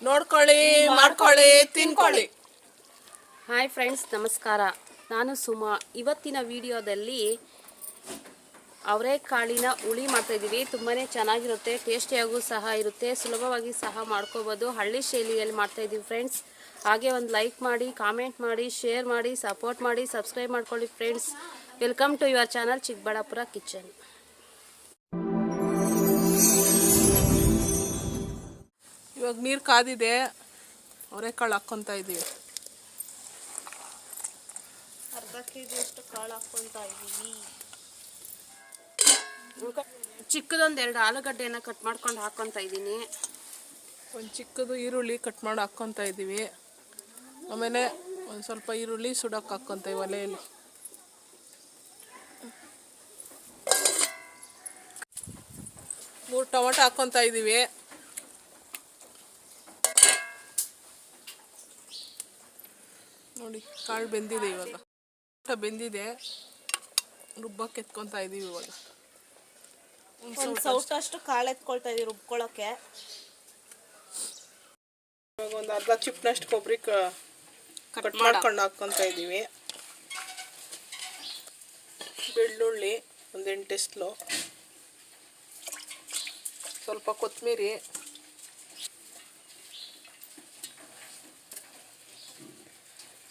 ನೋಡ್ಕೊಳ್ಳಿ, ಮಾಡ್ಕೊಳ್ಳಿ, ತಿನ್ಕೊಳ್ಳಿ. Hi friends, ನಮಸ್ಕಾರ. ನಾನು ಸುಮಾ. ಇವತ್ತಿನ ವಿಡಿಯೋದಲ್ಲಿ ಅವರೆಕಾಳಿನ ಹುಳಿ ಮಾಡ್ತಾಯಿದ್ದೀವಿ. ತುಂಬಾ ಚೆನ್ನಾಗಿರುತ್ತೆ, ಟೇಸ್ಟಿಯಾಗೂ ಸಹ ಇರುತ್ತೆ, ಸುಲಭವಾಗಿ ಸಹ ಮಾಡ್ಕೋಬೋದು. ಹಳ್ಳಿ ಶೈಲಿಯಲ್ಲಿ ಮಾಡ್ತಾಯಿದ್ದೀವಿ ಫ್ರೆಂಡ್ಸ್. ಹಾಗೆ ಒಂದು ಲೈಕ್ ಮಾಡಿ, ಕಾಮೆಂಟ್ ಮಾಡಿ, ಶೇರ್ ಮಾಡಿ, ಸಪೋರ್ಟ್ ಮಾಡಿ, ಸಬ್ಸ್ಕ್ರೈಬ್ ಮಾಡ್ಕೊಳ್ಳಿ friends. Welcome to your channel Chikkaballapur kitchen. ಇವಾಗ ನೀರು ಕಾದಿದೆ, ಅವರೆಕಾಳು ಹಾಕ್ಕೊತಾ ಇದ್ದೀವಿ. ಅರ್ಧ ಕೆಜಿ ಅಷ್ಟು ಕಾಳು ಹಾಕ್ಕೊತಾ ಇದ್ದೀವಿ. ಚಿಕ್ಕದೊಂದು 2 ಆಲೂಗಡ್ಡೆನ ಕಟ್ ಮಾಡ್ಕೊಂಡು ಹಾಕ್ಕೊತಾ ಇದ್ದೀನಿ. ಒಂದು ಚಿಕ್ಕದು ಈರುಳ್ಳಿ ಕಟ್ ಮಾಡಿ ಹಾಕ್ಕೊತಾ ಇದ್ದೀವಿ. ಆಮೇಲೆ ಒಂದು ಸ್ವಲ್ಪ ಈರುಳ್ಳಿ ಸುಡೋಕೆ ಹಾಕ್ಕೊತೀವಿ ಒಲೆಯಲ್ಲಿ. 3 ಟೊಮೆಟೊ ಹಾಕ್ಕೊತಾ ಇದ್ದೀವಿ. ನೋಡಿ, ಕಾಳು ಬೆಂದಿದೆ. ಇವಾಗ ಬೆಂದಿದೆ, ರುಬ್ಬಕ್ಕೆ ಎತ್ಕೊತಾ ಇದ್ದೀವಿ. ಇವಾಗ ಒಂದು ಸೌಟಷ್ಟು ಕಾಳು ಎತ್ಕೊಳ್ತಾ ಇದೀವಿ ರುಬ್ಕೊಳ್ಳೋಕ್ಕೆ. ಇವಾಗ ಒಂದು ಅರ್ಧ ಚಿಪ್ನಷ್ಟು ಕೊಬ್ಬರಿ ಕಟ್ ಮಾಡ್ಕೊಂಡು ಹಾಕ್ಕೊತಾ ಇದ್ದೀವಿ. ಬೆಳ್ಳುಳ್ಳಿ ಒಂದು 8 ಎಸ್ಲು, ಸ್ವಲ್ಪ ಕೊತ್ತಂಬರಿ,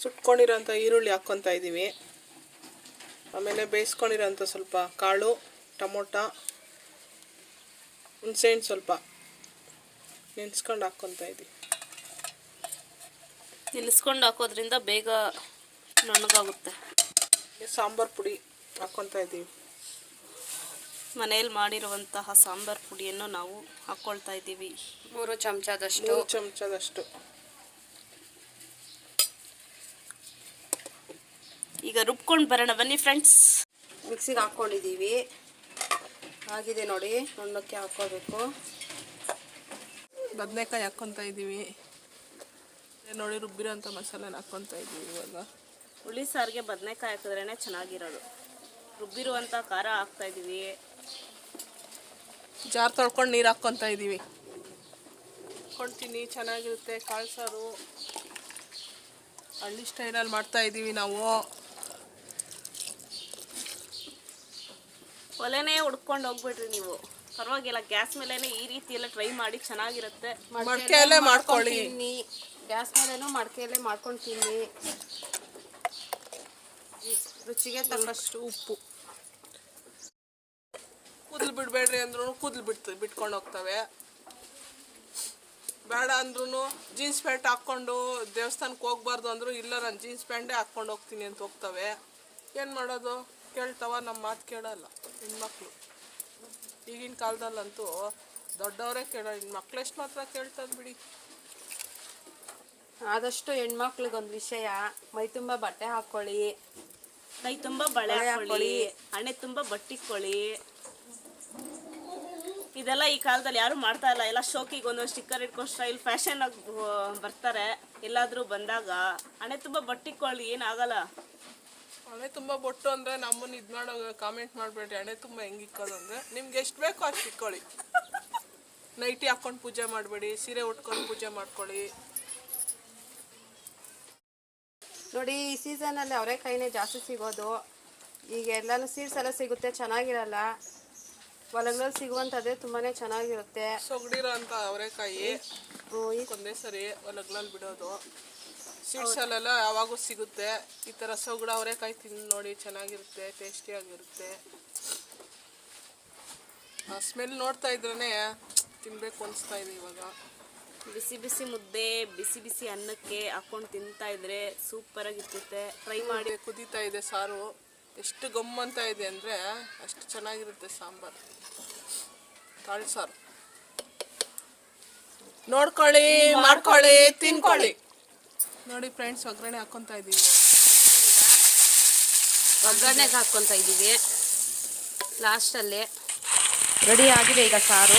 ಸುಟ್ಕೊಂಡಿರೋಂಥ ಈರುಳ್ಳಿ ಹಾಕ್ಕೊತಾ ಇದ್ದೀವಿ. ಆಮೇಲೆ ಬೇಯಿಸ್ಕೊಂಡಿರೋಂಥ ಸ್ವಲ್ಪ ಕಾಳು, ಟೊಮೊಟೊ, ಹುಣಸೆಹಣ್ಣು ಸ್ವಲ್ಪ ನೆನೆಸ್ಕೊಂಡು ಹಾಕ್ಕೊತಾ ಇದ್ದೀವಿ. ನಿಲ್ಲಿಸ್ಕೊಂಡು ಹಾಕೋದ್ರಿಂದ ಬೇಗ ನುಣ್ಣಗಾಗುತ್ತೆ. ಸಾಂಬಾರು ಪುಡಿ ಹಾಕ್ಕೊತಾ ಇದ್ದೀವಿ. ಮನೆಯಲ್ಲಿ ಮಾಡಿರುವಂತಹ ಸಾಂಬಾರು ಪುಡಿಯನ್ನು ನಾವು ಹಾಕ್ಕೊಳ್ತಾ ಇದ್ದೀವಿ. 3 ಚಮಚದಷ್ಟು. ಈಗ ರುಬ್ಕೊಂಡು ಬರೋಣ ಬನ್ನಿ ಫ್ರೆಂಡ್ಸ್. ಮಿಕ್ಸಿಗೆ ಹಾಕ್ಕೊಂಡಿದ್ದೀವಿ. ಆಗಿದೆ ನೋಡಿ, ನುಣ್ಣಕ್ಕೆ ಹಾಕ್ಕೋಬೇಕು. ಬದನೆಕಾಯಿ ಹಾಕ್ಕೊತಾ ಇದ್ದೀವಿ. ನೋಡಿ, ರುಬ್ಬಿರೋಂಥ ಮಸಾಲೆನ ಹಾಕ್ಕೊತಾ ಇದ್ದೀವಿ. ಇವಾಗ ಹುಳಿ ಸಾರಿಗೆ ಬದನೆಕಾಯಿ ಹಾಕಿದ್ರೇ ಚೆನ್ನಾಗಿರೋದು. ರುಬ್ಬಿರುವಂಥ ಖಾರ ಹಾಕ್ತಾ ಇದ್ದೀವಿ. ಜಾರ್ ತೊಳ್ಕೊಂಡು ನೀರು ಹಾಕ್ಕೊತಾ ಇದ್ದೀವಿ. ಹಾಕ್ಕೊಳ್ತೀನಿ, ಚೆನ್ನಾಗಿರುತ್ತೆ. ಕಾಳು ಸಾರು ಹಳ್ಳಿ ಸ್ಟೈಲಲ್ಲಿ ಮಾಡ್ತಾ ಇದ್ದೀವಿ ನಾವು. ಒಲೆನೇ ಹುಡ್ಕೊಂಡು ಹೋಗ್ಬಿಡ್ರಿ ನೀವು, ಪರವಾಗಿಲ್ಲ. ಗ್ಯಾಸ್ ಮೇಲೆನೇ ಈ ರೀತಿ ಎಲ್ಲ ಟ್ರೈ ಮಾಡಿ, ಚೆನ್ನಾಗಿರುತ್ತೆ. ಮಡಕೆಯಲ್ಲೇ ಮಾಡ್ಕೊಳ್ಳಿ. ಗ್ಯಾಸ್ ಮೇಲೇನೂ ಮಡಕೆಯಲ್ಲೇ ಮಾಡ್ಕೊಂಡು ತಿನ್ನಿ. ರುಚಿಗೆ ತಕ್ಕಷ್ಟು ಉಪ್ಪು. ಕೂದಲು ಬಿಡಬೇಡ್ರಿ ಅಂದ್ರೂ ಕೂದಲು ಬಿಟ್ಕೊಂಡು ಹೋಗ್ತವೆ. ಬೇಡ ಅಂದ್ರೂ ಜೀನ್ಸ್ ಪ್ಯಾಂಟ್ ಹಾಕ್ಕೊಂಡು ದೇವಸ್ಥಾನಕ್ಕೆ ಹೋಗ್ಬಾರ್ದು ಅಂದರೂ ಇಲ್ಲ, ನಾನು ಜೀನ್ಸ್ ಪ್ಯಾಂಟೇ ಹಾಕ್ಕೊಂಡು ಹೋಗ್ತೀನಿ ಅಂತ ಹೋಗ್ತವೆ. ಏನು ಮಾಡೋದು? ಕೇಳ್ತವ? ನಮ್ಮ ಮಾತು ಕೇಳಲ್ಲ ಹೆಣ್ಮಕ್ಳು. ಈಗಿನ ಕಾಲದಲ್ಲಂತೂ ದೊಡ್ಡವರೇ ಕೇಳೋ, ಮಕ್ಳು ಎಷ್ಟು ಮಾತ್ರ ಕೇಳ್ತದೆ ಬಿಡಿ. ಆದಷ್ಟು ಹೆಣ್ಮಕ್ಳಿಗೊಂದು ವಿಷಯ, ಮೈ ತುಂಬ ಬಟ್ಟೆ ಹಾಕ್ಕೊಳ್ಳಿ, ಕೈ ತುಂಬ ಬಳೆ ಹಾಕ್ಕೊಳ್ಳಿ, ಹಣೆ ತುಂಬ ಬಟ್ಟಿಕ್ಕೊಳ್ಳಿ. ಇದೆಲ್ಲ ಈ ಕಾಲದಲ್ಲಿ ಯಾರು ಮಾಡ್ತಾ ಇಲ್ಲ. ಎಲ್ಲ ಶೋಕಿಗೆ ಒಂದೊಂದು ಸ್ಟಿಕ್ಕರ್ ಇಟ್ಕೊಂಡು ಸ್ಟೈಲ್ ಫ್ಯಾಷನ್ ಆಗಿ ಬರ್ತಾರೆ. ಎಲ್ಲಾದರೂ ಬಂದಾಗ ಹಣೆ ತುಂಬ ಬಟ್ಟಿಕ್ಕೊಳ್ಳಿ, ಏನಾಗಲ್ಲ. ಹಣೆ ತುಂಬ ಬೊಟ್ಟು ಅಂದರೆ ನಮ್ಮನ್ನು ಇದು ಮಾಡೋ ಕಾಮೆಂಟ್ ಮಾಡಬೇಡ್ರಿ. ಹಣೆ ತುಂಬ ಹೆಂಗೆ ಇಕ್ಕೋದು ಅಂದರೆ ನಿಮ್ಗೆ ಎಷ್ಟು ಬೇಕೋ ಅಷ್ಟು ಇಕ್ಕೊಳ್ಳಿ. ನೈಟಿ ಹಾಕ್ಕೊಂಡು ಪೂಜೆ ಮಾಡಬೇಡಿ, ಸೀರೆ ಉಟ್ಕೊಂಡು ಪೂಜೆ ಮಾಡ್ಕೊಳ್ಳಿ. ನೋಡಿ, ಈ ಸೀಸನಲ್ಲಿ ಅವರೆಕಾಯಿನೇ ಜಾಸ್ತಿ ಸಿಗೋದು. ಈಗ ಎಲ್ಲನೂ ಸೀಡ್ಸ್ ಎಲ್ಲ ಸಿಗುತ್ತೆ, ಚೆನ್ನಾಗಿರಲ್ಲ. ಹೊಲಗಳಲ್ಲಿ ಸಿಗುವಂಥದ್ದೇ ತುಂಬಾ ಚೆನ್ನಾಗಿರುತ್ತೆ. ಸೊಗಡಿರೋ ಅಂತ ಅವರೆಕಾಯಿ ಒಂದೇ ಸರಿ ಹೊಲಗಳಲ್ಲಿ ಬಿಡೋದು. ಸೀಡ್ಸಲ್ಲೆಲ್ಲ ಯಾವಾಗೂ ಸಿಗುತ್ತೆ. ಈ ಥರ ಸೊಗಡು ಅವರೆಕಾಯಿ ತಿಂದು ನೋಡಿ, ಚೆನ್ನಾಗಿರುತ್ತೆ, ಟೇಸ್ಟಿಯಾಗಿರುತ್ತೆ. ಆ ಸ್ಮೆಲ್ ನೋಡ್ತಾ ಇದ್ರೇ ತಿನ್ನಬೇಕು ಅನಿಸ್ತಾ ಇದೆ. ಇವಾಗ ಬಿಸಿ ಬಿಸಿ ಮುದ್ದೆ, ಬಿಸಿ ಬಿಸಿ ಅನ್ನಕ್ಕೆ ಹಾಕ್ಕೊಂಡು ತಿಂತಾ ಇದ್ರೆ ಸೂಪರಾಗಿರ್ತೈತೆ. ಟ್ರೈ ಮಾಡಿ. ಕುದೀತಾ ಇದೆ ಸಾರು. ಎಷ್ಟು ಗಮ್ಮಂತ ಇದೆ ಅಂದರೆ ಅಷ್ಟು ಚೆನ್ನಾಗಿರುತ್ತೆ ಸಾಂಬಾರು. ಕಾಳು ಸಾರು ನೋಡ್ಕೊಳ್ಳಿ, ಮಾಡ್ಕೊಳ್ಳಿ, ತಿನ್ಕೊಳ್ಳಿ. ನೋಡಿ ಫ್ರೆಂಡ್ಸ್, ಒಗ್ಗರಣೆ ಹಾಕ್ಕೊತಾ ಇದ್ದೀವಿ. ಒಗ್ಗರಣೆಗೆ ಹಾಕ್ಕೊತಾ ಇದ್ದೀವಿ ಲಾಸ್ಟಲ್ಲಿ. ರೆಡಿ ಆಗಿದೆ ಈಗ ಸಾರು.